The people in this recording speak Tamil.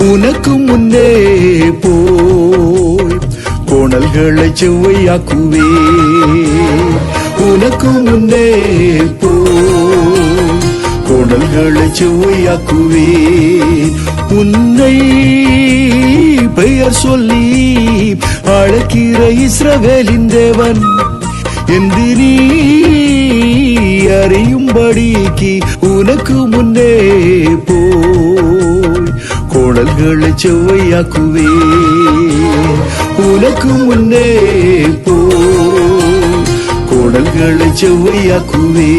உனக்கு முன்னே போய் கோணல்களை செவ்வையாக்குவே உனக்கு முன்னே போய் கோணல்களை செவ்வையாக்குவே உன்னை பெயர் சொல்லி அழைக்கிற இஸ்ரவேலின் தேவன் என்று நீ அறியும்படிக்கு உனக்கு முன்னே போய் கோணல்களை செவ்வையாக்குவே உனக்கு முன்னே போய் கோணல்களை செவ்வையாக்குவே